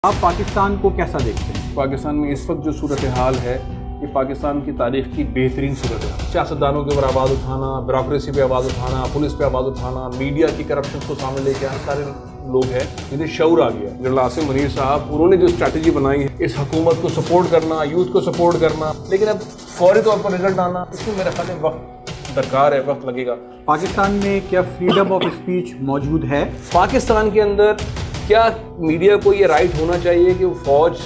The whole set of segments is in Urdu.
آپ پاکستان کو کیسا دیکھتے ہیں؟ پاکستان میں اس وقت جو صورتحال ہے یہ پاکستان کی تاریخ کی بہترین صورتحال، سیاستدانوں کے اوپر آواز اٹھانا، بیوروکریسی پہ آواز اٹھانا، پولیس پہ آواز اٹھانا، میڈیا کی کرپشن کو سامنے لے کے آنا، سارے لوگ ہیں جنہیں شعور آ گیا ہے۔ جنرل عاصم منیر صاحب انہوں نے جو اسٹریٹجی بنائی ہے اس حکومت کو سپورٹ کرنا، یوتھ کو سپورٹ کرنا، لیکن اب فوری طور پر رزلٹ آنا اس میں میرا خیال ہے وقت درکار ہے، وقت لگے گا۔ پاکستان میں کیا فریڈم آف اسپیچ موجود ہے؟ پاکستان کے اندر کیا میڈیا کو یہ رائٹ ہونا چاہیے کہ وہ فوج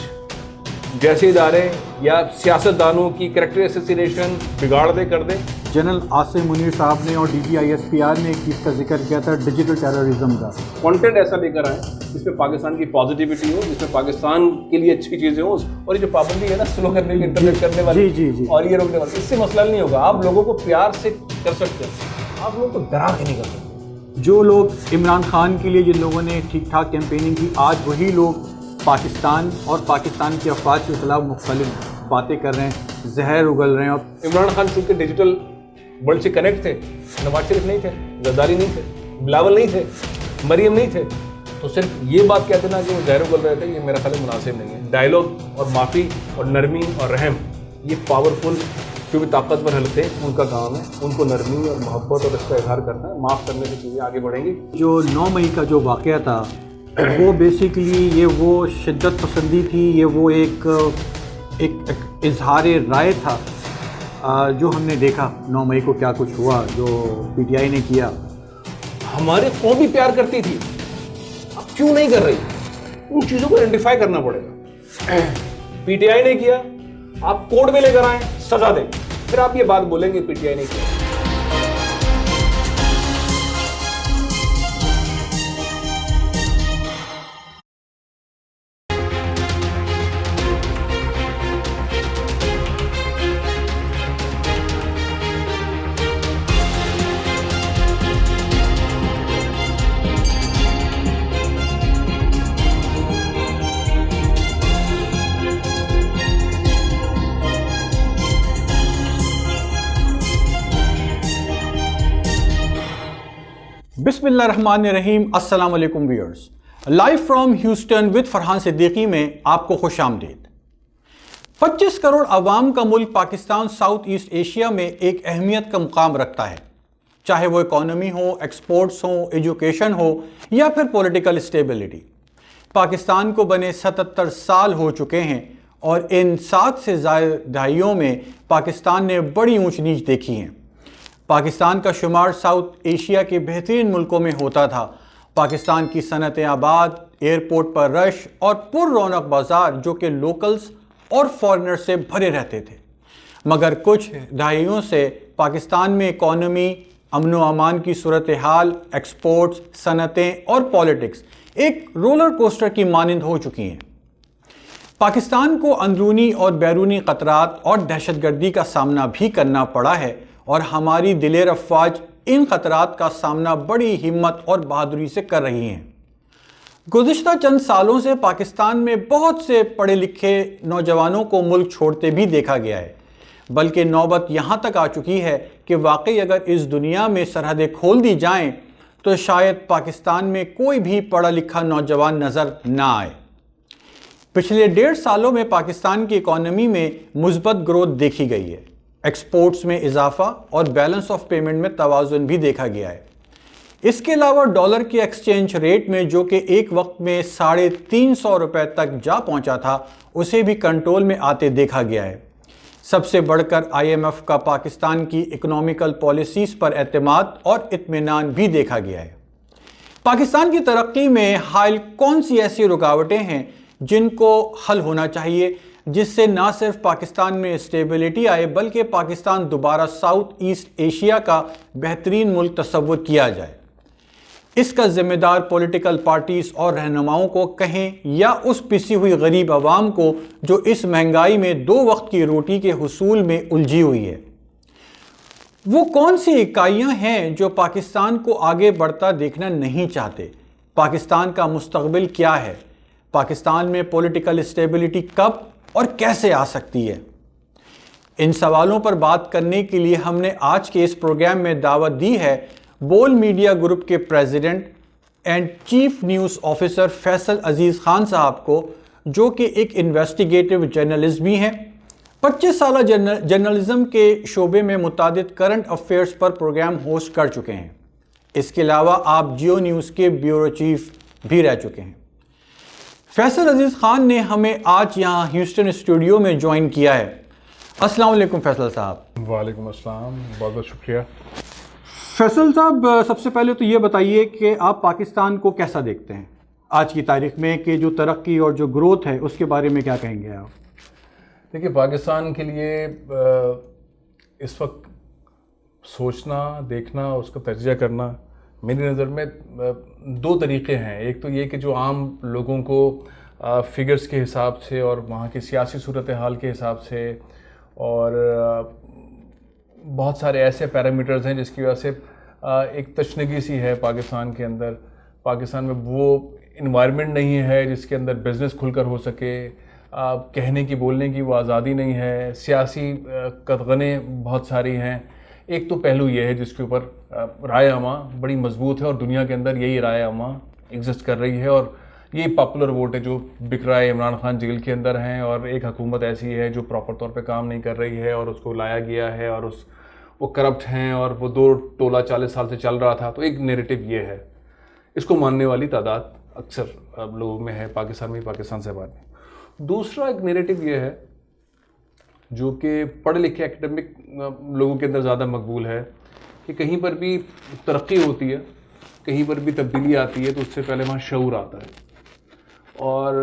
جیسے ادارے یا سیاستدانوں کی کریکٹر اسیسینیشن بگاڑ دے کر دے؟ جنرل عاصم منیر صاحب نے اور DGISPR نے ایک چیز کا ذکر کیا تھا، ڈیجیٹل ٹیررزم کا۔ کانٹینٹ ایسا لے کر آئیں جس میں پاکستان کی پازیٹیوٹی ہو، جس میں پاکستان کے لیے اچھی چیزیں ہوں، اور یہ جو پابندی ہے نا سلو کرنے کی، انٹرنیٹ کرنے والی جی اور یہ روکنے والی، اس سے مسئلہ نہیں ہوگا۔ آپ لوگوں کو پیار سے کر سکتے ہیں، آپ لوگوں کو ڈرا کے نہیں کر سکتے۔ جو لوگ عمران خان کے لیے جن لوگوں نے ٹھیک ٹھاک کیمپیننگ کی، آج وہی لوگ پاکستان اور پاکستان کی افواج کے خلاف مختلف باتیں کر رہے ہیں، زہر اگل رہے ہیں۔ اور عمران خان چونکہ ڈیجیٹل ورلڈ سے کنیکٹ تھے، نواز شریف نہیں تھے، زرداری نہیں تھے، بلاول نہیں تھے، مریم نہیں تھے، تو صرف یہ بات کہہ دینا کہ وہ زہر اگل رہے تھے، یہ میرا خیال مناسب نہیں ہے۔ ڈائلاگ اور معافی اور نرمی اور رحم یہ پاورفل جو بھی طاقتور حلقے ان کا کام ہے، ان کو نرمی اور محبت اور اس کا اظہار کرنا ہے، معاف کرنے سے چیزیں آگے بڑھیں گی۔ جو 9 مئی کا جو واقعہ تھا وہ بیسیکلی یہ وہ شدت پسندی تھی، یہ وہ ایک اظہار رائے تھا جو ہم نے دیکھا 9 مئی کو کیا کچھ ہوا، جو PTI نے کیا۔ ہمارے قوم بھی پیار کرتی تھی، اب کیوں نہیں کر رہی؟ ان چیزوں کو آئیڈینٹیفائی کرنا پڑے گا۔ PTI نے کیا، آپ کورٹ میں لے کر آئیں، سزا دیں، پھر آپ یہ بات بولیں گے PTI نے کیا۔ بسم اللہ الرحمن الرحیم۔ السلام علیکم viewers, live from Houston with Farhan Siddiqui میں آپ کو خوش آمدید۔ 25 کروڑ عوام کا ملک پاکستان ساؤتھ ایسٹ ایشیا میں ایک اہمیت کا مقام رکھتا ہے، چاہے وہ اکانومی ہو، ایکسپورٹس ہو، ایجوکیشن ہو یا پھر پولیٹیکل اسٹیبلٹی۔ پاکستان کو بنے 77 سال ہو چکے ہیں اور ان 7 سے زائد دہائیوں میں پاکستان نے بڑی اونچ نیچ دیکھی ہیں۔ پاکستان کا شمار ساؤتھ ایشیا کے بہترین ملکوں میں ہوتا تھا۔ پاکستان کی صنعتیں آباد، ایئرپورٹ پر رش اور پر رونق بازار جو کہ لوکلز اور فارنر سے بھرے رہتے تھے، مگر کچھ دہائیوں سے پاکستان میں اکانومی، امن و امان کی صورتحال، ایکسپورٹس، صنعتیں اور پالیٹکس ایک رولر کوسٹر کی مانند ہو چکی ہیں۔ پاکستان کو اندرونی اور بیرونی خطرات اور دہشت گردی کا سامنا بھی کرنا پڑا ہے، اور ہماری دلیر افواج ان خطرات کا سامنا بڑی ہمت اور بہادری سے کر رہی ہیں۔ گزشتہ چند سالوں سے پاکستان میں بہت سے پڑھے لکھے نوجوانوں کو ملک چھوڑتے بھی دیکھا گیا ہے، بلکہ نوبت یہاں تک آ چکی ہے کہ واقعی اگر اس دنیا میں سرحدیں کھول دی جائیں تو شاید پاکستان میں کوئی بھی پڑھا لکھا نوجوان نظر نہ آئے۔ پچھلے 1.5 سالوں میں پاکستان کی اکانومی میں مثبت گروتھ دیکھی گئی ہے، ایکسپورٹس میں اضافہ اور بیلنس آف پیمنٹ میں توازن بھی دیکھا گیا ہے۔ اس کے علاوہ ڈالر کے ایکسچینج ریٹ میں جو کہ ایک وقت میں 350 روپے تک جا پہنچا تھا، اسے بھی کنٹرول میں آتے دیکھا گیا ہے۔ سب سے بڑھ کر IMF کا پاکستان کی اکنامیکل پالیسیز پر اعتماد اور اطمینان بھی دیکھا گیا ہے۔ پاکستان کی ترقی میں حائل کون سی ایسی رکاوٹیں ہیں جن کو حل ہونا چاہیے، جس سے نہ صرف پاکستان میں اسٹیبلٹی آئے بلکہ پاکستان دوبارہ ساؤتھ ایسٹ ایشیا کا بہترین ملک تصور کیا جائے؟ اس کا ذمہ دار پولیٹیکل پارٹیز اور رہنماؤں کو کہیں یا اس پسی ہوئی غریب عوام کو جو اس مہنگائی میں 2 وقت کی روٹی کے حصول میں الجھی ہوئی ہے؟ وہ کون سی اکائیاں ہیں جو پاکستان کو آگے بڑھتا دیکھنا نہیں چاہتے؟ پاکستان کا مستقبل کیا ہے؟ پاکستان میں پولیٹیکل اسٹیبلٹی کب اور کیسے آ سکتی ہے؟ ان سوالوں پر بات کرنے کے لیے ہم نے آج کے اس پروگرام میں دعوت دی ہے بول میڈیا گروپ کے president and chief news officer Faisal Aziz Khan صاحب کو، جو کہ ایک انویسٹیگیٹو جرنلسٹ بھی ہیں. 25 سالہ جرنلزم کے شعبے میں متعدد کرنٹ افیئرز پر پروگرام ہوسٹ کر چکے ہیں. اس کے علاوہ آپ جیو نیوز کے بیورو چیف بھی رہ چکے ہیں. فیصل عزیز خان نے ہمیں آج یہاں ہیوسٹن اسٹوڈیو میں جوائن کیا ہے. السلام علیکم فیصل صاحب. وعلیکم السلام, بہت بہت شکریہ. فیصل صاحب, سب سے پہلے تو یہ بتائیے کہ آپ پاکستان کو کیسا دیکھتے ہیں آج کی تاریخ میں, کہ جو ترقی اور جو گروتھ ہے اس کے بارے میں کیا کہیں گے آپ؟ دیکھیے, پاکستان کے لیے اس وقت سوچنا, دیکھنا, اس کا تجزیہ کرنا میری نظر میں دو طریقے ہیں. ایک تو یہ کہ جو عام لوگوں کو فگرز کے حساب سے اور وہاں کی سیاسی صورتحال کے حساب سے اور بہت سارے ایسے پیرامیٹرز ہیں جس کی وجہ سے ایک تشنگی سی ہے پاکستان کے اندر. پاکستان میں وہ انوائرمنٹ نہیں ہے جس کے اندر بزنس کھل کر ہو سکے, کہنے کی بولنے کی وہ آزادی نہیں ہے, سیاسی قدغنیں بہت ساری ہیں. ایک تو پہلو یہ ہے جس کے اوپر رائے عامہ بڑی مضبوط ہے اور دنیا کے اندر یہی رائے عامہ ایگزسٹ کر رہی ہے اور یہی پاپولر ووٹ ہے جو بک رہا ہے. عمران خان جیل کے اندر ہیں اور ایک حکومت ایسی ہے جو پراپر طور پہ کام نہیں کر رہی ہے اور اس کو لایا گیا ہے اور وہ کرپٹ ہیں اور وہ دو ٹولہ 40 سال سے چل رہا تھا. تو ایک نیریٹو یہ ہے, اس کو ماننے والی تعداد اکثر لوگوں میں ہے پاکستان میں, پاکستان سے بعد میں. دوسرا ایک نیریٹو یہ ہے جو کہ پڑھے لکھے ایکڈیمک لوگوں کے اندر زیادہ مقبول ہے کہ کہیں پر بھی ترقی ہوتی ہے, کہیں پر بھی تبدیلی آتی ہے تو اس سے پہلے وہاں شعور آتا ہے. اور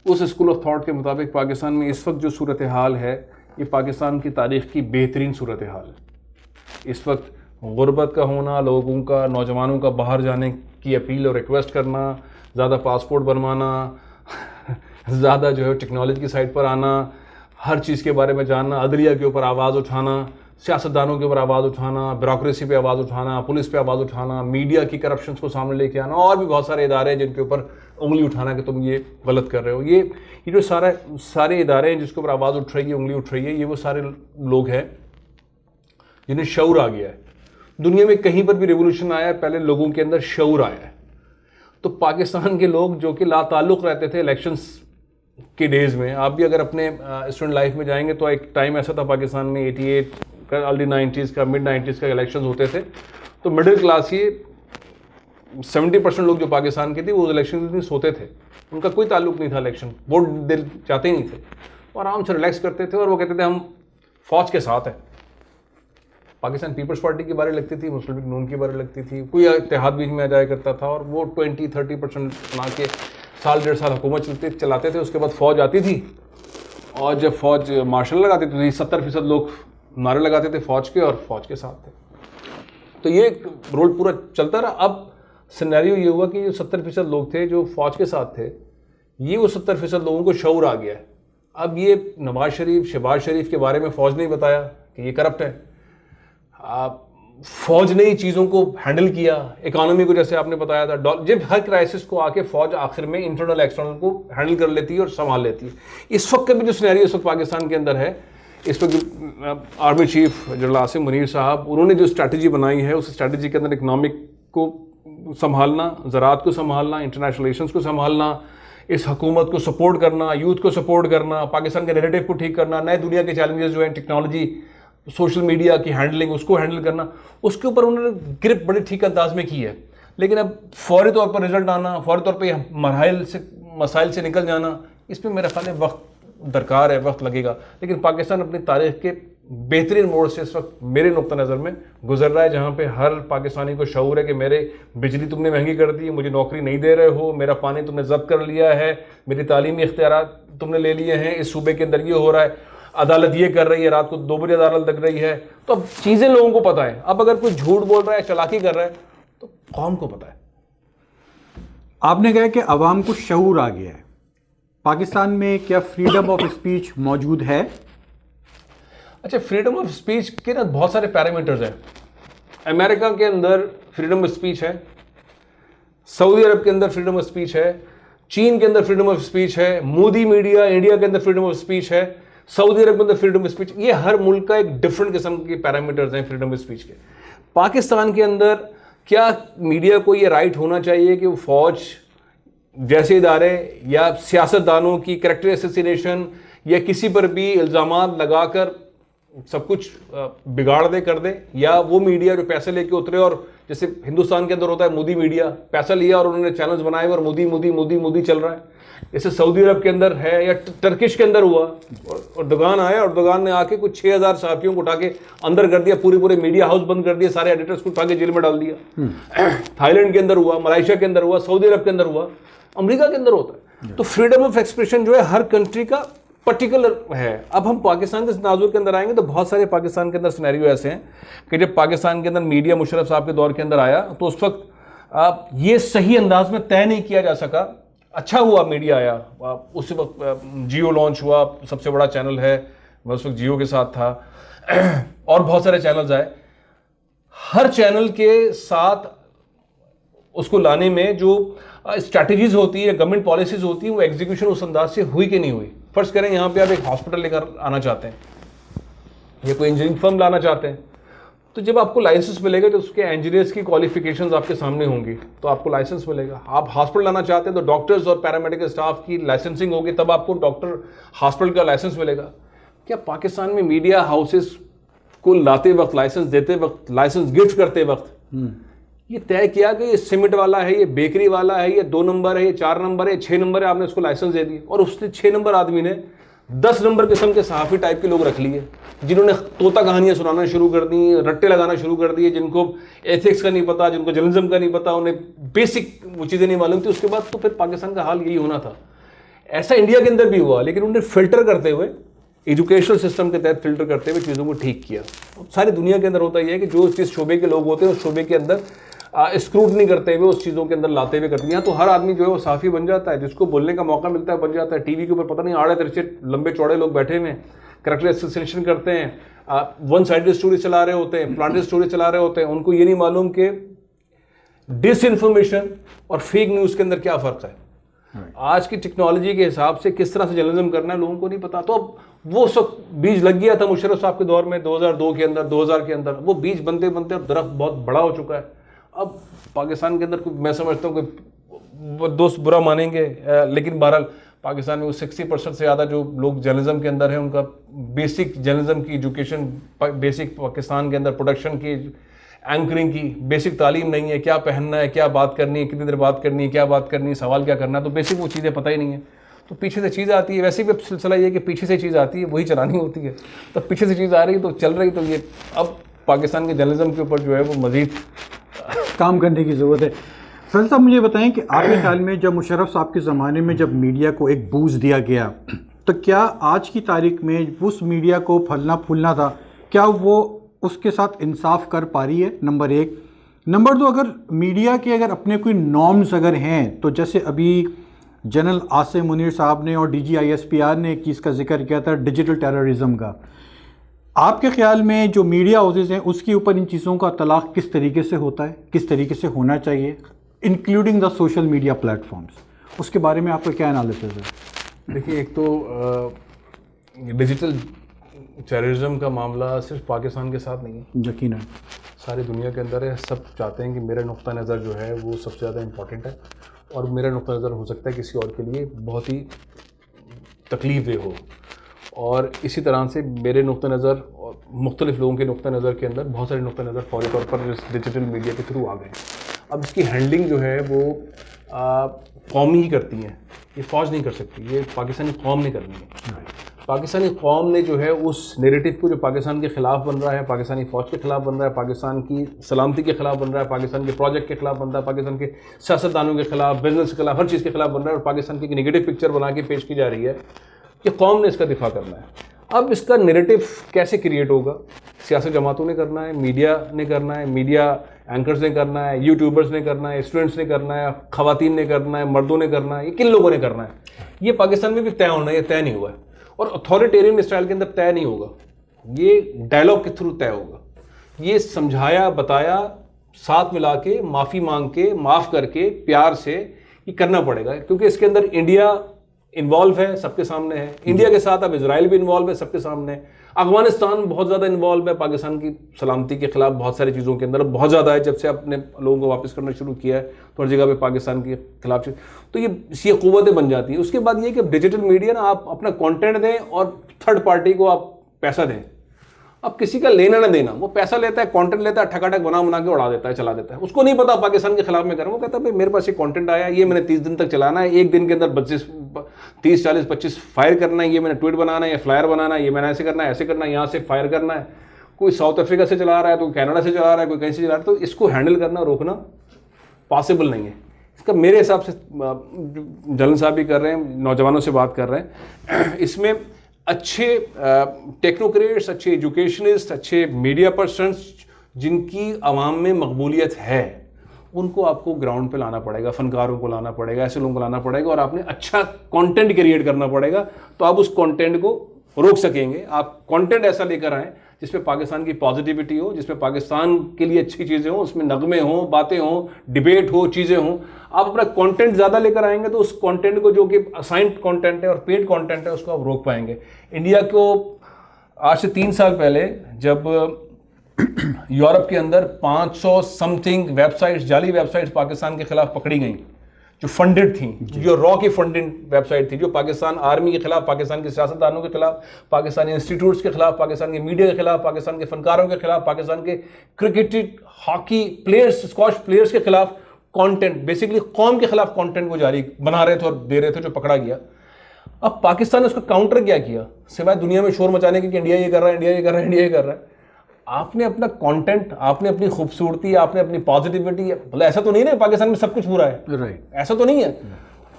اس اسکول آف تھاٹ کے مطابق پاکستان میں اس وقت جو صورتحال ہے یہ پاکستان کی تاریخ کی بہترین صورتحال ہے. اس وقت غربت کا ہونا, لوگوں کا, نوجوانوں کا باہر جانے کی اپیل اور ریکویسٹ کرنا, زیادہ پاسپورٹ بنوانا, زیادہ جو ہے ٹیکنالوجی کی سائٹ پر آنا, ہر چیز کے بارے میں جاننا, عدلیہ کے اوپر آواز اٹھانا, سیاستدانوں کے اوپر آواز اٹھانا, بیوروکریسی پہ آواز اٹھانا, پولیس پہ آواز اٹھانا, میڈیا کی کرپشنز کو سامنے لے کے آنا, اور بھی بہت سارے ادارے ہیں جن کے اوپر انگلی اٹھانا کہ تم یہ غلط کر رہے ہو. یہ جو سارے ادارے ہیں جس کے اوپر آواز اٹھ رہی ہے, انگلی اٹھ رہی ہے, یہ وہ سارے لوگ ہیں جنہیں شعور آ گیا ہے. دنیا میں کہیں پر بھی ریولوشن آیا ہے پہلے لوگوں کے اندر شعور آیا ہے. تو پاکستان کے لوگ جو کہ لا تعلق رہتے تھے الیکشنز کے ڈیز میں, آپ بھی اگر اپنے اسٹوڈنٹ لائف میں جائیں گے تو ایک ٹائم ایسا تھا پاکستان میں 88 کا, ارلی 90s کا, مڈ 90s کا الیکشنز ہوتے تھے تو مڈل کلاس یہ 70% لوگ جو پاکستان کے تھے وہ الیکشن میں سوتے تھے, ان کا کوئی تعلق نہیں تھا الیکشن, ووٹ دل چاہتے ہی نہیں تھے, اور آرام سے ریلیکس کرتے تھے اور وہ کہتے تھے ہم فوج کے ساتھ ہیں. پاکستان پیپلز پارٹی کی بارے لگتی تھی, مسلم لیگ نون کی بارے لگتی تھی, کوئی اتحاد بیچ میں آ جایا کرتا تھا اور وہ 20-30% بنا کے سال 1.5 سال حکومت چلاتے تھے. اس کے بعد فوج آتی تھی اور جب فوج مارشل لگاتی تھی 70% لوگ نعرے لگاتے تھے فوج کے اور فوج کے ساتھ تھے. تو یہ رول پورا چلتا رہا. اب سینیریو یہ ہوا کہ جو 70% لوگ تھے جو فوج کے ساتھ تھے, یہ وہ 70% لوگوں کو شعور آ گیا ہے. اب یہ نواز شریف, شہباز شریف کے بارے میں فوج نے بتایا کہ یہ کرپٹ ہے, فوج نے چیزوں کو ہینڈل کیا, اکانومی کو جیسے آپ نے بتایا تھا, جب ہر کرائسس کو آ کے فوج آخر میں انٹرنل ایکسٹرنل کو ہینڈل کر لیتی ہے اور سنبھال لیتی ہے. اس وقت کا بھی جو سینیریو اس وقت پاکستان کے اندر ہے, اس وقت جو army chief general Asim Munir صاحب, انہوں نے جو اسٹریٹجی بنائی ہے اس اسٹریٹجی کے اندر اکنامک کو سنبھالنا, زراعت کو سنبھالنا, انٹرنیشنل ریلیشنز کو سنبھالنا, اس حکومت کو سپورٹ کرنا, یوتھ کو سپورٹ کرنا, پاکستان کے نیریٹو کو ٹھیک کرنا, نئے دنیا کے چیلنجز جو ہیں ٹیکنالوجی, سوشل میڈیا کی ہینڈلنگ, اس کو ہینڈل کرنا, اس کے اوپر انہوں نے گرپ بڑے ٹھیک انداز میں کی ہے. لیکن اب فوری طور پر رزلٹ آنا, فوری طور پہ مسائل سے نکل جانا, اس پہ میرا خیال ہے وقت درکار ہے, وقت لگے گا. لیکن پاکستان اپنی تاریخ کے بہترین موڑ سے اس وقت میرے نقطہ نظر میں گزر رہا ہے, جہاں پہ ہر پاکستانی کو شعور ہے کہ میرے بجلی تم نے مہنگی کر دی, مجھے نوکری نہیں دے رہے ہو, میرا پانی تم نے ضبط کر لیا ہے, میری تعلیمی اختیارات تم نے لے لیے ہیں, اس صوبے کے اندر یہ ہو رہا ہے, عدالت یہ کر رہی ہے, رات کو 2 بجے عدالت لگ رہی ہے. تو اب چیزیں لوگوں کو پتہ ہیں. اب اگر کوئی جھوٹ بول رہا ہے, چالاکی کر رہا ہے, تو قوم کو پتہ ہے. آپ نے کہا کہ عوام کو شعور آ گیا ہے. پاکستان میں کیا فریڈم آف اسپیچ موجود ہے؟ اچھا, فریڈم آف اسپیچ کے نا بہت سارے پیرامیٹرز ہیں. امریکہ کے اندر فریڈم آف اسپیچ ہے, سعودی عرب کے اندر فریڈم آف اسپیچ ہے, چین کے اندر فریڈم آف اسپیچ ہے, مودی میڈیا انڈیا کے اندر فریڈم آف اسپیچ ہے, سعودی عرب کے اندر فریڈم آف اسپیچ. یہ ہر ملک کا ایک ڈفرنٹ قسم کے پیرامیٹرز ہیں فریڈم آف اسپیچ کے. پاکستان کے اندر کیا میڈیا کو یہ رائٹ ہونا چاہیے کہ وہ فوج جیسے ادارے یا سیاستدانوں کی کریکٹر اسیسینیشن یا کسی پر بھی الزامات لگا کر سب کچھ بگاڑ دے کر دے, یا وہ میڈیا جو پیسے لے کے اترے, اور جیسے ہندوستان کے اندر ہوتا ہے مودی میڈیا, پیسہ لیا اور انہوں نے چینلز بنائے اور مودی مودی مودی مودی چل رہا ہے. جیسے سعودی عرب کے اندر ہے یا ٹرکش کے اندر ہوا, اردوغان آیا, اردوغان نے آ کے کچھ 6000 صحافیوں کو اٹھا کے اندر کر دیا, پورے میڈیا ہاؤس بند کر دیا, سارے ایڈیٹرز کو اٹھا کے جیل میں ڈال دیا. تھائی لینڈ کے اندر ہوا, ملائیشیا کے اندر ہوا, سعودی عرب کے اندر ہوا, امریکہ کے اندر ہوتا ہے. تو فریڈم آف ایکسپریشن جو ہے ہر کنٹری کا پرٹیکولر ہے. اب ہم پاکستان کے تناظر کے اندر آئیں گے تو بہت سارے پاکستان کے اندر سینیریو ایسے ہیں کہ جب پاکستان کے اندر میڈیا مشرف صاحب کے دور کے اندر آیا تو اس وقت یہ صحیح انداز میں طے نہیں کیا جا سکا. اچھا ہوا میڈیا آیا, اس وقت جیو لانچ ہوا, سب سے بڑا چینل ہے, میں اس وقت جیو کے ساتھ تھا, اور بہت سارے چینلز آئے. ہر چینل کے ساتھ اس کو لانے میں جو اسٹریٹجیز ہوتی ہے, گورنمنٹ پالیسیز ہوتی ہیں, وہ ایگزیکیوشن اس انداز سے ہوئی کہ نہیں ہوئی. فرض کریں یہاں پہ آپ ایک ہاسپٹل لے کر آنا چاہتے ہیں یا کوئی انجینئرنگ فرم لانا چاہتے ہیں, تو جب آپ کو لائسنس ملے گا تو اس کے انجینئرس کی کوالیفیکیشنز آپ کے سامنے ہوں گی تو آپ کو لائسنس ملے گا. آپ ہاسپٹل لانا چاہتے ہیں تو ڈاکٹرز اور پیرامیڈیکل اسٹاف کی لائسنسنگ ہوگی, تب آپ کو ڈاکٹر ہاسپٹل کا لائسنس ملے گا. کیا پاکستان میں میڈیا ہاؤسز کو لاتے وقت, لائسنس دیتے وقت, لائسنس گفٹ کرتے وقت یہ طے کیا کہ یہ سیمنٹ والا ہے, یہ بیکری والا ہے, یہ 2 نمبر ہے, یہ 4 نمبر ہے, یہ 6 نمبر ہے, آپ نے اس کو لائسنس دے دی, اور اس نے 6 نمبر آدمی نے 10 نمبر قسم کے صحافی ٹائپ کے لوگ رکھ لیے جنہوں نے طوطا کہانیاں سنانا شروع کر دی, رٹے لگانا شروع کر دیے, جن کو ایتھکس کا نہیں پتا, جن کو جرنلزم کا نہیں پتا, انہیں بیسک وہ چیزیں نہیں معلوم تھی. اس کے بعد تو پھر پاکستان کا حال یہی ہونا تھا. ایسا انڈیا کے اندر بھی ہوا, لیکن انہوں نے فلٹر کرتے ہوئے, ایجوکیشنل سسٹم کے تحت فلٹر کرتے ہوئے چیزوں کو ٹھیک کیا. ساری دنیا کے اندر ہوتا یہ ہے کہ جو جس شعبے کے لوگ ہوتے ہیں اس شعبے کے اندر اسکروٹنی کرتے ہوئے, اس چیزوں کے اندر لاتے ہوئے کرتے ہیں. یہاں تو ہر آدمی جو ہے وہ صحافی بن جاتا ہے, جس کو بولنے کا موقع ملتا ہے بن جاتا ہے. ٹی وی کے اوپر پتہ نہیں آڑے ترچے لمبے چوڑے لوگ بیٹھے ہوئے ہیں, کریکٹر اسیسینیشن کرتے ہیں, ون سائڈڈ اسٹوری چلا رہے ہوتے ہیں, پلانٹڈ اسٹوری چلا رہے ہوتے ہیں. ان کو یہ نہیں معلوم کہ ڈس انفارمیشن اور فیک نیوز کے اندر کیا فرق ہے. آج کی ٹیکنالوجی کے حساب سے کس طرح سے جرنلزم کرنا ہے لوگوں کو نہیں پتا. تو اب وہ سب بیج لگ گیا تھا مشرف صاحب کے دور میں 2002 کے اندر, 2000 کے اندر. وہ بیج بنتے بنتے اب درخت بہت بڑا ہو چکا ہے. اب پاکستان کے اندر میں سمجھتا ہوں کہ دوست برا مانیں گے, لیکن بہرحال پاکستان میں وہ 60% سے زیادہ جو لوگ جرنلزم کے اندر ہیں ان کا بیسک جرنلزم کی ایجوکیشن, بیسک پاکستان کے اندر پروڈکشن کی, اینکرنگ کی بیسک تعلیم نہیں ہے. کیا پہننا ہے, کیا بات کرنی ہے, کتنی دیر بات کرنی ہے, کیا بات کرنی ہے, سوال کیا کرنا ہے, تو بیسک وہ چیزیں پتہ ہی نہیں ہیں. تو پیچھے سے چیز آتی ہے. ویسے بھی سلسلہ یہ ہے کہ پیچھے سے چیز آتی ہے وہی چلانی ہوتی ہے. تو پیچھے سے چیز آ رہی ہے تو چل رہی. تو یہ اب پاکستان کے جرنلزم کے اوپر جو ہے وہ مزید کام کرنے کی ضرورت ہے. فیصل صاحب مجھے بتائیں کہ آپ کے خیال میں جب مشرف صاحب کے زمانے میں جب میڈیا کو ایک بوسٹ دیا گیا تو کیا آج کی تاریخ میں اس میڈیا کو پھلنا پھولنا تھا, کیا وہ اس کے ساتھ انصاف کر پا رہی ہے؟ نمبر 1. نمبر 2, اگر میڈیا کے اگر اپنے کوئی نارمز اگر ہیں تو جیسے ابھی جنرل عاصم منیر صاحب نے اور DGISPR نے ایک چیز کا ذکر کیا تھا ڈیجیٹل ٹیررزم کا, آپ کے خیال میں جو میڈیا ہاؤسز ہیں اس کے اوپر ان چیزوں کا اطلاق کس طریقے سے ہوتا ہے, کس طریقے سے ہونا چاہیے, including the social media platforms, اس کے بارے میں آپ کا کیا انالیسز ہے؟ دیکھیے, ایک تو ڈیجیٹل ٹیررزم کا معاملہ صرف پاکستان کے ساتھ نہیں ہے, یقیناً ساری دنیا کے اندر ہے. سب چاہتے ہیں کہ میرا نقطہ نظر جو ہے وہ سب سے زیادہ امپورٹنٹ ہے, اور میرا نقطہ نظر ہو سکتا ہے کسی اور کے لیے بہت ہی تکلیف دہ ہو. اور اسی طرح سے میرے نقطہ نظر اور مختلف لوگوں کے نقطہ نظر کے اندر بہت سارے نقطہ نظر فوری طور پر ڈیجیٹل میڈیا کے تھرو آ گئے ہیں. اب اس کی ہینڈلنگ جو ہے وہ قومی ہی کرتی ہیں, یہ فوج نہیں کر سکتی, یہ پاکستانی قوم نے کرنی ہے. پاکستانی قوم نے جو ہے اس نیریٹو کو جو پاکستان کے خلاف بن رہا ہے, پاکستانی فوج کے خلاف بن رہا ہے, پاکستان کی سلامتی کے خلاف بن رہا ہے, پاکستان کے پروجیکٹ کے خلاف بن رہا ہے, پاکستان کے سیاستدانوں کے خلاف, بزنس کے خلاف, ہر چیز کے خلاف بن رہا ہے, اور پاکستان کی ایک نگیٹو پکچر بنا کے پیش کی جا رہی ہے کہ قوم نے اس کا دفاع کرنا ہے. اب اس کا نیریٹو کیسے کریٹ ہوگا؟ سیاسی جماعتوں نے کرنا ہے, میڈیا نے کرنا ہے, میڈیا اینکرز نے کرنا ہے, یوٹیوبرز نے کرنا ہے, اسٹوڈنٹس نے کرنا ہے, خواتین نے کرنا ہے, مردوں نے کرنا ہے, یہ کن لوگوں نے کرنا ہے؟ یہ پاکستان میں بھی طے ہونا ہے, یہ طے نہیں ہوا ہے, اور اتھارٹیرین اسٹائل کے اندر طے نہیں ہوگا, یہ ڈائلاگ کے تھرو طے ہوگا. یہ سمجھایا بتایا, ساتھ ملا کے, معافی مانگ کے, معاف کر کے, پیار سے یہ کرنا پڑے گا, کیونکہ اس کے اندر انڈیا انوالو ہے, سب کے سامنے ہے. انڈیا کے ساتھ اب اسرائیل بھی انوالو ہے, سب کے سامنے ہے. افغانستان بہت زیادہ انوالو ہے پاکستان کی سلامتی کے خلاف بہت ساری چیزوں کے اندر, بہت زیادہ ہے. جب سے اپنے لوگوں کو واپس کرنا شروع کیا ہے تو ہر جگہ پہ پاکستان کے خلاف, تو یہ قوتیں بن جاتی ہیں. اس کے بعد یہ کہ ڈیجیٹل میڈیا نا, آپ اپنا کانٹینٹ دیں اور تھرڈ پارٹی کو آپ پیسہ دیں. اب کسی کا لینا نہ دینا, وہ پیسہ لیتا ہے, کانٹینٹ لیتا ہے, ٹھکاٹک بنا کے اڑا دیتا ہے, چلا دیتا ہے. اس کو نہیں پتا پاکستان کے خلاف میں کروں, وہ کہتا ہے میرے پاس یہ کانٹینٹ آیا, یہ میں نے 30 دن تک چلانا ہے, ایک دن کے اندر 30 40 25 فائر کرنا ہے, یہ میں نے ٹویٹ بنانا ہے, یا فلائر بنانا ہے, یہ میں نے ایسے کرنا ہے, ایسے کرنا ہے, یہاں سے فائر کرنا ہے. کوئی ساؤتھ افریقہ سے چلا رہا ہے, تو کینیڈا سے چلا رہا ہے, کوئی کہیں سے چلا رہا ہے. تو اس کو ہینڈل کرنا, روکنا پاسبل نہیں ہے. اس کا میرے حساب سے جلن صاحب بھی کر رہے ہیں, نوجوانوں سے بات کر رہے ہیں, اس میں اچھے ٹیکنوکریٹس, اچھے ایجوکیشنسٹ, اچھے میڈیا پرسنس جن کی عوام میں مقبولیت ہے, ان کو آپ کو گراؤنڈ پہ لانا پڑے گا, فنکاروں کو لانا پڑے گا, ایسے لوگوں کو لانا پڑے گا, اور آپ نے اچھا کانٹینٹ کریٹ کرنا پڑے گا. تو آپ اس کانٹینٹ کو روک سکیں گے. آپ کانٹینٹ ایسا لے کر آئیں جس میں پاکستان کی پازیٹیوٹی ہو, جس میں پاکستان کے لیے اچھی چیزیں ہوں, اس میں نغمے ہوں, باتیں ہوں, ڈبیٹ ہو, چیزیں ہوں. آپ اپنا کانٹینٹ زیادہ لے کر آئیں گے تو اس کانٹینٹ کو, جو کہ اسائنڈ کانٹینٹ ہے اور پیڈ کانٹینٹ ہے, اس کو آپ روک پائیں گے. انڈیا کو آج سے 3 سال پہلے جب یورپ کے اندر 500 سم تھنگ ویب سائٹس, جعلی ویب سائٹس پاکستان کے خلاف پکڑی گئیں, جو فنڈڈ تھیں, جو را کی فنڈڈ ویب سائٹ تھی, جو پاکستان آرمی کے خلاف, پاکستان کے سیاستدانوں کے خلاف, پاکستانی انسٹیٹیوٹس کے خلاف, پاکستان کے میڈیا کے خلاف, پاکستان کے فنکاروں کے خلاف, پاکستان کے cricket, hockey players, squash players کے خلاف کانٹینٹ, بیسکلی قوم کے خلاف کانٹینٹ وہ جاری بنا رہے تھے اور دے رہے تھے, جو پکڑا گیا. اب پاکستان نے اس کا کاؤنٹر کیا کیا, سوائے دنیا میں شور مچانے کے کہ انڈیا یہ کر رہا ہے, انڈیا یہ کر رہا ہے, انڈیا یہ کر رہا ہے. آپ نے اپنا کانٹینٹ, آپ نے اپنی خوبصورتی, آپ نے اپنی پازیٹیوٹی, بھلا ایسا تو نہیں ہے پاکستان میں سب کچھ برا ہے, ایسا تو نہیں ہے.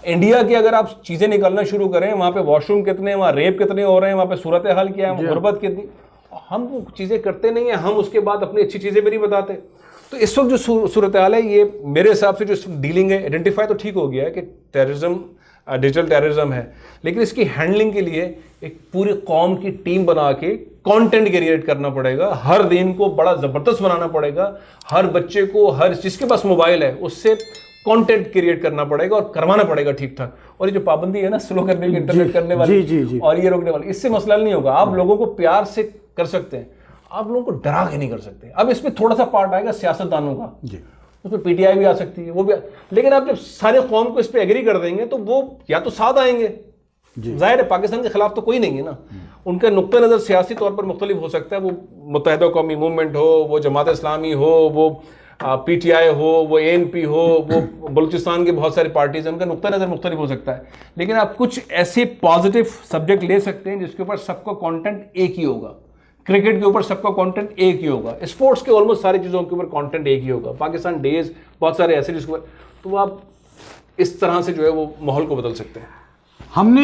انڈیا کی اگر آپ چیزیں نکالنا شروع کریں, وہاں پہ واش روم کتنے ہیں, وہاں ریپ کتنے ہو رہے ہیں, وہاں پہ صورتحال کیا ہے, غربت کتنی, ہم وہ چیزیں کرتے نہیں ہیں. ہم اس کے بعد اپنی اچھی چیزیں بھی نہیں بتاتے. تو اس وقت جو صورتحال ہے, یہ میرے حساب سے جو ڈیلنگ ہے, آئیڈینٹیفائی تو ٹھیک ہو گیا ہے کہ ٹیررزم, ڈیجیٹل ٹیررزم ہے, لیکن اس کی ہینڈلنگ کے لیے ایک پوری قوم کی ٹیم بنا کے کانٹینٹ کریٹ کرنا پڑے گا. ہر دن کو بڑا زبردست بنانا پڑے گا. ہر بچے کو, ہر جس کے پاس موبائل ہے, اس سے کانٹینٹ کریٹ کرنا پڑے گا اور کروانا پڑے گا ٹھیک ٹھاک. اور یہ جو پابندی ہے نا سلو کرنے کی, انٹرنیٹ کرنے والی اور یہ روکنے والی, اس سے مسئلہ نہیں ہوگا. آپ لوگوں کو پیار سے کر سکتے ہیں, آپ لوگوں کو ڈرا کے نہیں کر سکتے. اب اس میں تھوڑا سا پارٹ آئے گا سیاستدانوں کا, اس میں پی ٹی آئی بھی آ سکتی ہے, وہ بھی, لیکن آپ جب سارے قوم کو اس پہ ایگری کر دیں گے تو وہ یا تو ساتھ آئیں گے. ظاہر ہے پاکستان کے خلاف تو کوئی نہیں ہے نا, ان کا نقطہ نظر سیاسی طور پر مختلف ہو سکتا ہے. وہ متحدہ قومی موومنٹ ہو, وہ جماعت اسلامی ہو, وہ پی ٹی آئی ہو, وہ اے این پی ہو, وہ بلوچستان کی بہت ساری پارٹیز ہیں, ان کا نقطہ نظر مختلف ہو سکتا ہے. لیکن آپ کچھ ایسے پازیٹیو سبجیکٹ لے سکتے ہیں جس کے اوپر سب کا کانٹینٹ ایک ہی ہوگا. کرکٹ کے اوپر سب کا کانٹینٹ ایک ہی ہوگا, اسپورٹس کے آلموسٹ ساری چیزوں کے اوپر کانٹینٹ ایک ہی ہوگا, پاکستان ڈیز بہت سارے ایسے جس کے اوپر, تو آپ اس طرح سے جو ہے وہ ماحول کو بدل سکتے ہیں. ہم نے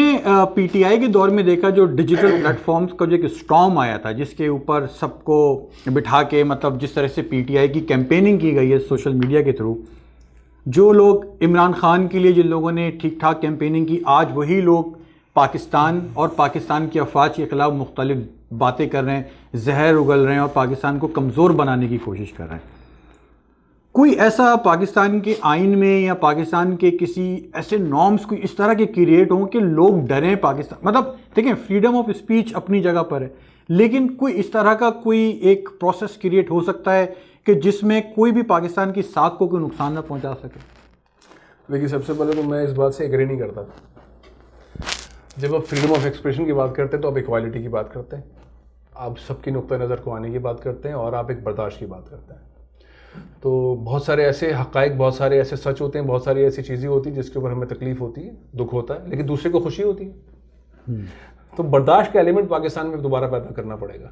پی ٹی آئی کے دور میں دیکھا جو ڈیجیٹل پلیٹ فارمز کا جو ایک اسٹارم آیا تھا, جس کے اوپر سب کو بٹھا کے, مطلب جس طرح سے پی ٹی آئی کی کیمپیننگ کی گئی ہے سوشل میڈیا کے تھرو, جو لوگ عمران خان کے لیے جن لوگوں نے ٹھیک ٹھاک کیمپیننگ کی, آج وہی لوگ پاکستان اور پاکستان کی افواج کے خلاف مختلف باتیں کر رہے ہیں, زہر اگل رہے ہیں اور پاکستان کو کمزور بنانے کی کوشش کر رہے ہیں. کوئی ایسا پاکستان کے آئین میں یا پاکستان کے کسی ایسے نارمز کوئی اس طرح کے کریٹ ہوں کہ لوگ ڈریں پاکستان, مطلب دیکھیں فریڈم آف اسپیچ اپنی جگہ پر ہے, لیکن کوئی اس طرح کا کوئی ایک پروسیس کریٹ ہو سکتا ہے کہ جس میں کوئی بھی پاکستان کی ساکھ کو کوئی نقصان نہ پہنچا سکے؟ دیکھیے سب سے پہلے تو میں اس بات سے ایگری نہیں کرتا. جب آپ فریڈم آف ایکسپریشن کی بات کرتے ہیں تو آپ ایکوالٹی کی بات کرتے ہیں, آپ سب کی نقطہ نظر کو آنے کی بات کرتے ہیں, اور آپ ایک برداشت کی بات کرتے ہیں. تو بہت سارے ایسے حقائق, بہت سارے ایسے سچ ہوتے ہیں, بہت ساری ایسی چیزیں ہوتی ہیں جس کے اوپر ہمیں تکلیف ہوتی ہے, دکھ ہوتا ہے, لیکن دوسرے کو خوشی ہوتی ہے. تو برداشت کا ایلیمنٹ پاکستان میں دوبارہ پیدا کرنا پڑے گا.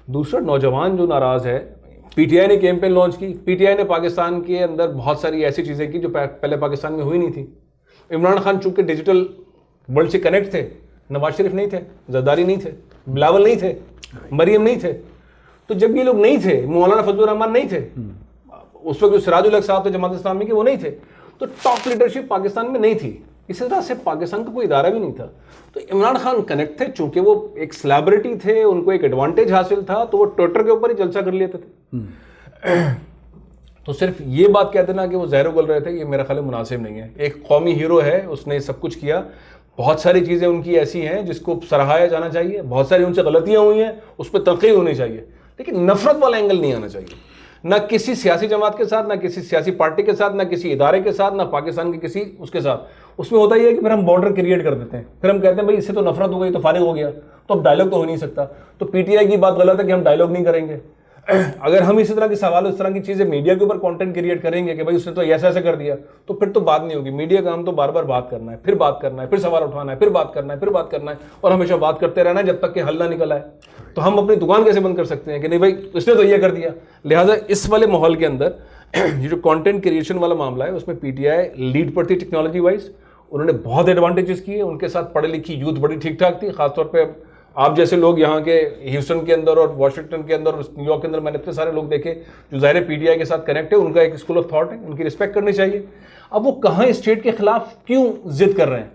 دوسرا, نوجوان جو ناراض ہے, پی ٹی آئی نے کیمپین لانچ کی, پی ٹی آئی نے پاکستان کے اندر بہت ساری ایسی چیزیں کی جو پہلے پاکستان میں ہوئی نہیں تھی. عمران خان چونکہ ڈیجیٹل ورلڈ سے کنیکٹ تھے, نواز شریف نہیں تھے, زرداری نہیں تھے, بلاول نہیں تھے, مریم نہیں تھے. تو جب یہ لوگ نہیں تھے, مولانا فضل الرحمان نہیں تھے, اس وقت جو سراج الحق صاحب تھے جماعت اسلامی کے, وہ نہیں تھے, تو ٹاپ لیڈرشپ پاکستان میں نہیں تھی. اسی طرح سے پاکستان کا کوئی ادارہ بھی نہیں تھا. تو عمران خان کنیکٹ تھے, چونکہ وہ ایک سیلیبریٹی تھے, ان کو ایک ایڈوانٹیج حاصل تھا, تو وہ ٹویٹر کے اوپر ہی جلسہ کر لیتے تھے. تو صرف یہ بات کہہ دینا کہ وہ زہر اگل رہے تھے, یہ میرا خیال مناسب نہیں ہے. ایک قومی ہیرو ہے, اس نے سب کچھ کیا, بہت ساری چیزیں ان کی ایسی ہیں جس کو سراہایا جانا چاہیے, بہت ساری ان سے غلطیاں ہوئی ہیں, اس پہ تنقید ہونی چاہیے, لیکن نفرت والا اینگل نہیں آنا چاہیے, نہ کسی سیاسی جماعت کے ساتھ, نہ کسی سیاسی پارٹی کے ساتھ, نہ کسی ادارے کے ساتھ, نہ پاکستان کے کسی اس کے ساتھ. اس میں ہوتا یہ ہے کہ پھر ہم بارڈر کریٹ کر دیتے ہیں, پھر ہم کہتے ہیں بھائی اس سے تو نفرت ہو گئی تو فارغ ہو گیا, تو اب ڈائلاگ تو ہو نہیں سکتا. تو پی ٹی آئی کی بات غلط ہے کہ ہم ڈائلاگ نہیں کریں گے. اگر ہم اسی طرح کے سوال اس طرح کی چیزیں میڈیا کے اوپر کانٹینٹ کریٹ کریں گے کہ بھائی اس نے تو ایسا ایسا کر دیا, تو پھر تو بات نہیں ہوگی. میڈیا کا ہم تو بار بار بات کرنا ہے, پھر بات کرنا ہے, پھر سوال اٹھانا ہے, پھر بات کرنا ہے, پھر بات کرنا ہے, اور ہمیشہ بات کرتے رہنا ہے جب تک کہ حل نہ نکل آئے. تو ہم اپنی دکان کیسے بند کر سکتے ہیں کہ نہیں بھائی اس نے تو یہ کر دیا. لہٰذا اس والے ماحول کے اندر یہ جو کانٹینٹ کریشن والا معاملہ ہے اس میں پی ٹی آئی لیڈ پر تھی ٹیکنالوجی وائز. انہوں نے بہت ایڈوانٹیجز کیے, ان کے ساتھ پڑھی لکھی یوتھ بڑی ٹھیک ٹھاک تھی. خاص طور پہ آپ جیسے لوگ یہاں کے ہیوسٹن کے اندر اور واشنگٹن کے اندر اور نیو یارک کے اندر میں نے اتنے سارے لوگ دیکھے جو ظاہر پی ٹی آئی کے ساتھ کنیکٹ ہے, ان کا ایک اسکول آف تھاٹ ہے, ان کی رسپیکٹ کرنی چاہیے. اب وہ کہاں اسٹیٹ کے خلاف کیوں ضد کر رہے ہیں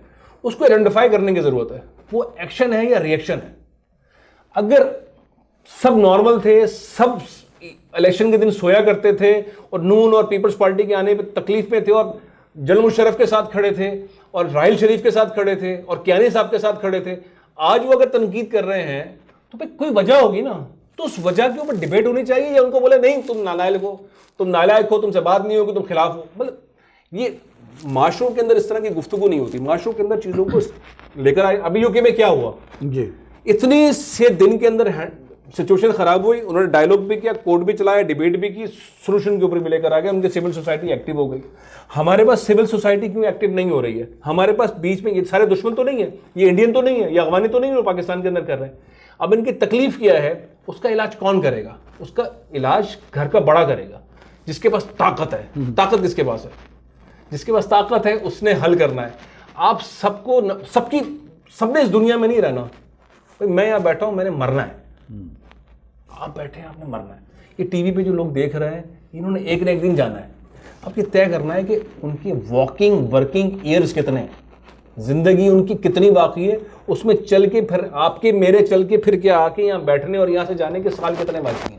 اس کو آئیڈینٹیفائی کرنے کی ضرورت ہے. وہ ایکشن ہے یا ری ایکشن ہے؟ اگر سب نارمل تھے, سب الیکشن کے دن سویا کرتے تھے اور نون اور پیپلز پارٹی کے آنے پہ تکلیف میں تھے اور جنرل مشرف کے ساتھ کھڑے تھے اور راحیل شریف کے ساتھ کھڑے تھے اور کیانی صاحب کے ساتھ کھڑے تھے, آج وہ اگر تنقید کر رہے ہیں تو بھائی کوئی وجہ ہوگی نا, تو اس وجہ کے اوپر ڈیبیٹ ہونی چاہیے. یا ان کو بولے نہیں تم نالائق ہو, تم سے بات نہیں ہوگی, تم خلاف ہو. مطلب یہ معاشروں کے اندر اس طرح کی گفتگو نہیں ہوتی. معاشروں کے اندر چیزوں کو لے کر آئے. ابھی یو کے میں کیا ہوا جی, اتنی سے دن کے اندر سچویشن خراب ہوئی, انہوں نے ڈائلاگ بھی کیا, کورٹ بھی چلایا, ڈیبیٹ بھی کی, سولوشن کے اوپر بھی لے کر آ گئے. ان کی سول سوسائٹی ایکٹیو ہو گئی. ہمارے پاس سول سوسائٹی کیوں ایکٹیو نہیں ہو رہی ہے؟ ہمارے پاس بیچ میں یہ سارے دشمن تو نہیں ہے, یہ انڈین تو نہیں ہے, یہ افغانی تو نہیں ہے جو پاکستان کے اندر کر رہے ہیں. اب ان کی تکلیف کیا ہے, اس کا علاج کون کرے گا؟ اس کا علاج گھر کا بڑا کرے گا جس کے پاس طاقت ہے. طاقت کس کے پاس ہے؟ جس کے پاس طاقت ہے اس نے حل کرنا ہے. آپ سب کو سب نے اس دنیا میں نہیں رہنا. میں یہاں بیٹھا ہوں, میں نے مرنا ہے, آپ بیٹھے ہیں, آپ نے مرنا ہے. یہ ٹی وی پہ جو لوگ دیکھ رہے ہیں انہوں نے ایک نہ ایک دن جانا ہے. اب یہ طے کرنا ہے کہ ان کی واکنگ ورکنگ ایئرز کتنے ہیں, زندگی ان کی کتنی باقی ہے, اس میں چل کے پھر آپ کے میرے چل کے پھر کے آ کے یہاں بیٹھنے اور یہاں سے جانے کے سال کتنے باقی ہیں.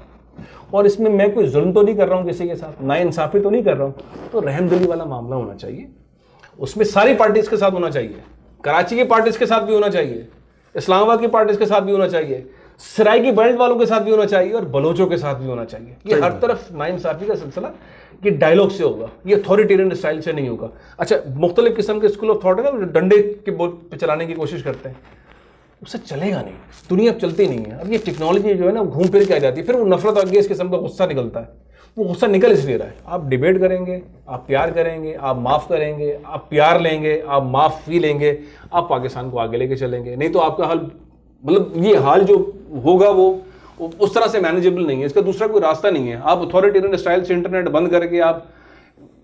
اور اس میں کوئی ظلم تو نہیں کر رہا ہوں کسی کے ساتھ, نا انصافی تو نہیں کر رہا ہوں. تو رحم دلی والا معاملہ ہونا چاہیے. اس میں ساری پارٹیز کے ساتھ ہونا چاہیے, کراچی کی پارٹیز کے ساتھ بھی ہونا چاہیے, اسلام آباد کی پارٹیز کے ساتھ بھی ہونا چاہیے, سرائی کی بیلٹ والوں کے ساتھ بھی ہونا چاہیے, اور بلوچوں کے ساتھ بھی ہونا چاہیے. یہ ہر طرف ناانصافی کا سلسلہ یہ ڈائلاگ سے ہوگا, یہ اتھارٹیرین اسٹائل سے نہیں ہوگا. اچھا, مختلف قسم کے اسکول آف تھاٹ ہے نا, ڈنڈے کے بول پہ چلانے کی کوشش کرتے ہیں, اس سے چلے گا نہیں. دنیا اب چلتی نہیں ہے. اب یہ ٹیکنالوجی جو ہے نا گھوم پھر کے آ جاتی ہے, پھر وہ نفرت اور اس قسم کا غصہ نکلتا ہے. وہ غصہ نکل اس لیے رہا ہے. آپ ڈیبیٹ کریں گے, آپ پیار کریں گے, آپ معاف کریں گے, آپ پیار لیں گے, آپ معافی لیں گے, آپ پاکستان کو آگے لے کے چلیں گے. نہیں تو آپ کا حال, مطلب یہ حال جو ہوگا وہ اس طرح سے مینیجبل نہیں ہے. اس کا دوسرا کوئی راستہ نہیں ہے. آپ اتھارٹیرین اسٹائل سے انٹرنیٹ بند کر کے آپ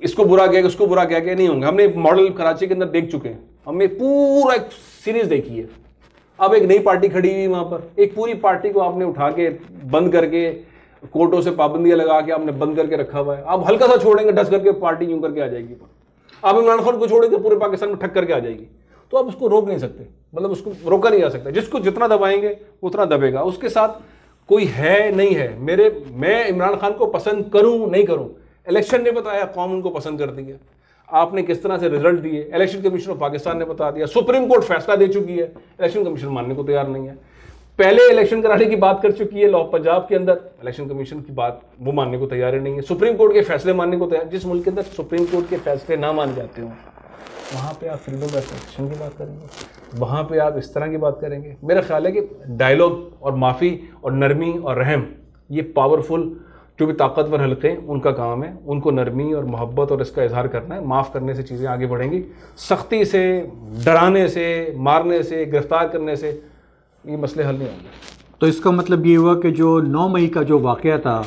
اس کو برا کہہ کے اس کو برا کہہ کے نہیں ہوں گے. ہم نے ایک ماڈل کراچی کے اندر دیکھ چکے ہیں, ہم نے پورا ایک سیریز دیکھی ہے. اب ایک نئی پارٹی کھڑی ہوئی وہاں پر, ایک پوری پارٹی کو آپ نے اٹھا کے بند کر کے کورٹوں سے پابندیاں لگا کے آپ نے بند کر کے رکھا ہوا ہے. آپ ہلکا سا چھوڑیں گے ڈس کر کے پارٹی یوں کر کے آ جائے گی. آپ عمران خان کو چھوڑیں گے پورے پاکستان میں ٹھک کر کے آ جائے گی. تو آپ اس کو روک نہیں سکتے, مطلب اس کو روکا نہیں جا سکتا. جس کو جتنا دبائیں گے اتنا دبے گا. اس کے ساتھ کوئی ہے نہیں ہے. میں عمران خان کو پسند کروں نہیں کروں, الیکشن نے بتایا, قوم ان کو پسند کرتی ہے. آپ نے کس طرح سے رزلٹ دیے, الیکشن کمیشن آف پاکستان نے بتا دیا, سپریم کورٹ فیصلہ دے چکی ہے, الیکشن کمیشن ماننے کو تیار نہیں ہے. پہلے الیکشن کرانے کی بات کر چکی ہے لا پنجاب کے اندر, الیکشن کمیشن کی بات وہ ماننے کو تیار نہیں ہے. سپریم کورٹ کے فیصلے ماننے کو تیار. جس ملک کے اندر سپریم کورٹ کے فیصلے نہ مان جاتے ہوں وہاں پہ آپ فریڈم آف ایکسپریشن کی بات کریں گے, وہاں پہ آپ اس طرح کی بات کریں گے. میرا خیال ہے کہ ڈائلاگ اور معافی اور نرمی اور رحم, یہ پاورفل جو بھی طاقتور حلقے ہیں ان کا کام ہے. ان کو نرمی اور محبت اور اس کا اظہار کرنا ہے. معاف کرنے سے چیزیں آگے بڑھیں گی. سختی سے, ڈرانے سے, مارنے سے, گرفتار کرنے سے یہ مسئلے حل نہیں ہوں گے. تو اس کا مطلب یہ ہوا کہ جو 9 مئی کا جو واقعہ تھا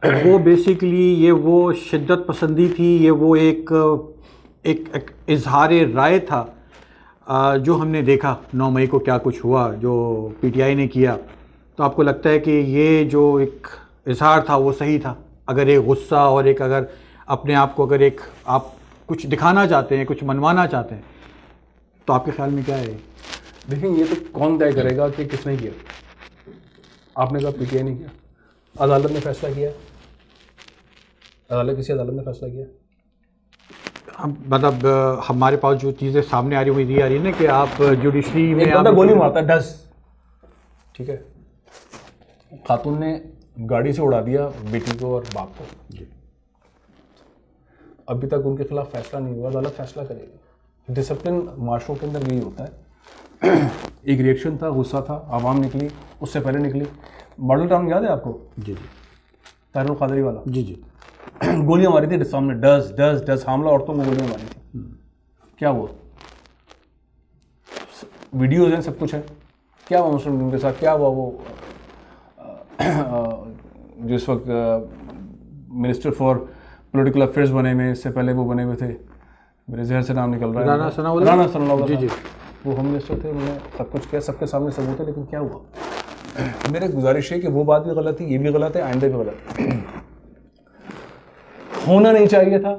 وہ بیسیکلی یہ وہ شدت پسندی تھی, یہ وہ ایک اظہار رائے تھا جو ہم نے دیکھا 9 مئی کو کیا کچھ ہوا جو پی ٹی آئی نے کیا. تو آپ کو لگتا ہے کہ یہ جو ایک اظہار تھا وہ صحیح تھا؟ اگر ایک غصہ اور ایک اگر اپنے آپ کو اگر ایک آپ کچھ دکھانا چاہتے ہیں, کچھ منوانا چاہتے ہیں, تو آپ کے خیال میں کیا ہے؟ دیکھیں, یہ تو کون طے کرے گا کہ کس نے کیا. آپ نے کہا پی ٹی آئی نے کیا, عدالت نے فیصلہ کیا, عدالت کسی عدالت نے فیصلہ کیا. مطلب ہمارے پاس جو چیزیں سامنے آ رہی ہیں وہ یہ آ رہی ہے نا کہ آپ جوڈیشری میں بندہ گولی مارتا ہے ڈس، ٹھیک ہے، خاتون نے گاڑی سے اڑا دیا بیٹی کو اور باپ کو، ابھی تک ان کے خلاف فیصلہ نہیں ہوا، عدالت فیصلہ کرے گی. ڈسپلن معاشروں کے اندر یہی ہوتا ہے. ایک ریئیکشن تھا، غصہ تھا، عوام نکلی، اس سے پہلے نکلی. ماڈل ٹاؤن یاد ہے آپ کو؟ جی طاہر القادری والا، جی گولیاں ماری تھی سامنے، ڈس ڈس ڈس، حاملہ عورتوں کو گولیاں ماری تھی. کیا ہوا؟ ویڈیوز ہیں، سب کچھ ہے. کیا ہوا مسلم لیگ کے ساتھ؟ کیا ہوا وہ جس وقت منسٹر فار پولیٹیکل افیئرز بنے ہوئے، اس سے پہلے وہ بنے ہوئے تھے، میرے ذہن سے نام نکل رہا ہے، رانا ثناء اللہ. جی وہ ہوم منسٹر تھے، انہوں نے سب کچھ کیا، سب کے سامنے ثبوت ہے، لیکن کیا ہوا؟ میرے گزارش ہے کہ وہ بات بھی غلط ہے، یہ بھی غلط ہے، آئندہ بھی غلط ہے. ہونا نہیں چاہیے تھا.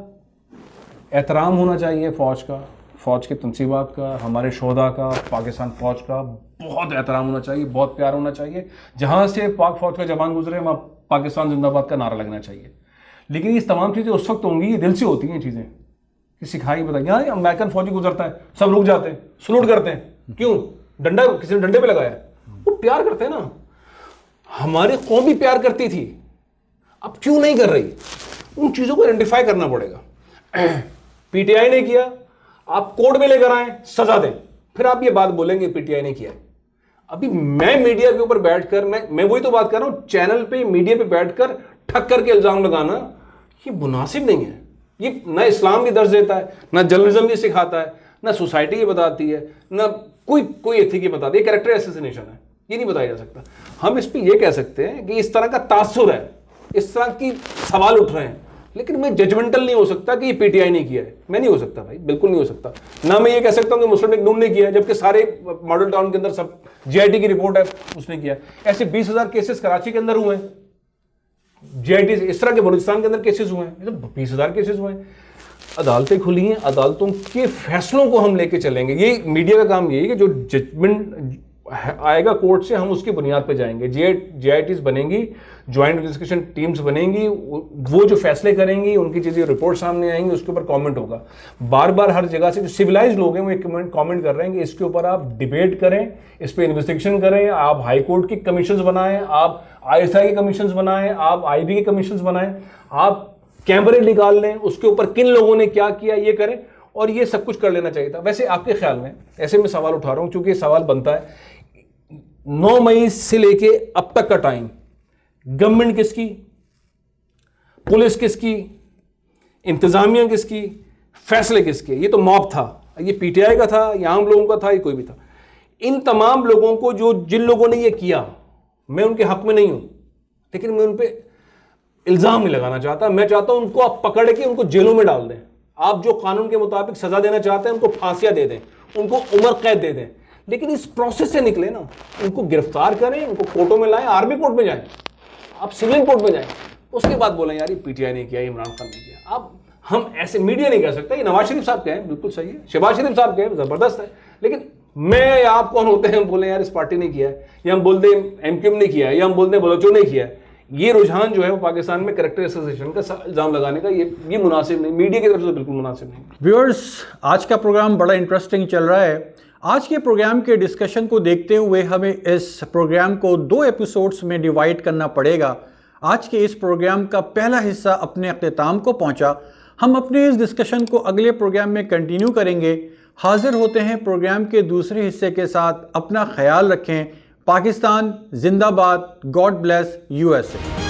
احترام ہونا چاہیے فوج کا، فوج کی تنصیبات کا، ہمارے شہداء کا، پاکستان فوج کا بہت احترام ہونا چاہیے، بہت پیار ہونا چاہیے. جہاں سے پاک فوج کا جوان گزرے وہاں پاکستان زندہ باد کا نعرہ لگنا چاہیے. لیکن یہ تمام چیزیں اس وقت ہوں گی، یہ دل سے ہوتی ہیں چیزیں کہ سکھائی بتائی. یہاں امریکن فوجی گزرتا ہے، سب رک جاتے ہیں، سلوٹ کرتے ہیں. کیوں؟ ڈنڈا کسی نے ڈنڈے پہ لگایا. وہ پیار کرتے ہیں نا. ہماری قوم بھی پیار کرتی تھی، اب کیوں نہیں کر رہی؟ ان چیزوں کو آئیڈینٹیفائی کرنا پڑے گا. پی ٹی آئی نے کیا، آپ کورٹ میں لے کر آئیں، سزا دیں، پھر آپ یہ بات بولیں گے پی ٹی آئی نے کیا. ابھی میں میڈیا کے اوپر بیٹھ کر میں وہی تو بات کر رہا ہوں، چینل پہ میڈیا پہ بیٹھ کر ٹھک کر کے الزام لگانا یہ مناسب نہیں ہے. یہ نہ اسلام کی درس دیتا ہے، نہ جرنلزم یہ سکھاتا ہے، نہ سوسائٹی یہ بتاتی ہے، نہ کوئی ایتھک یہ بتاتی ہے. یہ کریکٹر ایسیسینیشن ہے، یہ نہیں بتایا جا سکتا. ہم اس پہ یہ کہہ سکتے ہیں کہ اس طرح کا تاثر ہے، اس طرح کی سوال اٹھ رہے ہیں، لیکن میں ججمنٹل نہیں ہو سکتا کہ یہ پی ٹی آئی نے کیا ہے. میں نہیں ہو سکتا بھائی، بالکل نہیں ہو سکتا. نہ میں یہ کہہ سکتا ہوں کہ مسلم لیگ نون نے کیا ہے، جبکہ سارے ماڈل ٹاؤن کے اندر سب جے آئی ٹی کی رپورٹ ہے اس نے کیا. ایسے 20,000 کیسز کراچی کے اندر ہوئے ہیں، جے آئی ٹی سے. اس طرح کے بلوچستان کے اندر کیسز ہوئے ہیں، 20,000 کیسز ہوئے ہیں. عدالتیں کھلی ہیں، عدالتوں کے فیصلوں کو ہم لے کے چلیں گے. یہ میڈیا کا کام یہی ہے کہ جو ججمنٹ آئے گا کورٹ سے، ہم اس کی بنیاد پہ جائیں گے. جے آئی ٹیز بنیں گی، جوائنٹ انویسٹیگیشن ٹیمز بنیں گی، وہ جو فیصلے کریں گی، ان کی چیزیں رپورٹ سامنے آئیں گی، اس کے اوپر کامنٹ ہوگا. بار بار ہر جگہ سے جو سویلائزڈ لوگ ہیں وہ ایک کامنٹ کر رہے ہیں کہ اس کے اوپر آپ ڈیبیٹ کریں، اس پہ انویسٹیگیشن کریں، آپ ہائی کورٹ کی کمیشنز بنائیں، آپ آئی ایس آئی کی کمیشنز بنائیں، آپ آئی بی کی کمیشنز بنائیں، آپ کیمرے نکال لیں، اس کے اوپر کن لوگوں نے کیا کیا یہ کریں. اور یہ سب کچھ کر لینا چاہیے تھا. ویسے آپ کے خیال میں، ایسے میں سوال اٹھا رہا ہوں چونکہ یہ سوال بنتا ہے، 9 مئی سے لے کے اب تک کا ٹائم گورنمنٹ کس کی، پولیس کس کی، انتظامیہ کس کی، فیصلے کس کے؟ یہ تو موب تھا، یہ پی ٹی آئی کا تھا، یہ عام لوگوں کا تھا، یہ کوئی بھی تھا. ان تمام لوگوں کو جن لوگوں نے یہ کیا، میں ان کے حق میں نہیں ہوں، لیکن میں ان پہ الزام نہیں لگانا چاہتا. میں چاہتا ہوں ان کو آپ پکڑ کے ان کو جیلوں میں ڈال دیں. آپ جو قانون کے مطابق سزا دینا چاہتے ہیں ان کو پھانسیاں دے دیں، ان کو عمر قید دے دیں، لیکن اس پروسیس سے نکلے نا. ان کو گرفتار کریں، ان کو کورٹوں میں لائیں، آرمی کورٹ میں جائیں، آپ سول کورٹ میں جائیں، اس کے بعد بولیں یار یہ پی ٹی آئی نے کیا، عمران خان نے کیا. اب ہم ایسے میڈیا نہیں کہہ سکتا. یہ نواز شریف صاحب کہیں بالکل صحیح ہے، شہباز شریف صاحب کہیں زبردست ہے، لیکن میں یا آپ کون ہوتے ہیں ہم بولیں یار اس پارٹی نے کیا ہے، یا ہم بول دیں ایم کیو ایم نے کیا ہے، یا ہم بول دیں بلوچوں نے کیا ہے. یہ رجحان جو ہے وہ پاکستان میں کریکٹر ایسوسیشن کا الزام لگانے کا یہ مناسب نہیں، میڈیا کی طرف سے بالکل مناسب نہیں. ویورز، آج کا پروگرام بڑا انٹرسٹنگ چل رہا ہے. آج کے پروگرام کے ڈسکشن کو دیکھتے ہوئے ہمیں اس پروگرام کو 2 ایپیسوڈز میں ڈیوائیڈ کرنا پڑے گا. آج کے اس پروگرام کا پہلا حصہ اپنے اختتام کو پہنچا. ہم اپنے اس ڈسکشن کو اگلے پروگرام میں کنٹینیو کریں گے. حاضر ہوتے ہیں پروگرام کے دوسرے حصے کے ساتھ. اپنا خیال رکھیں. پاکستان زندہ باد. God bless USA.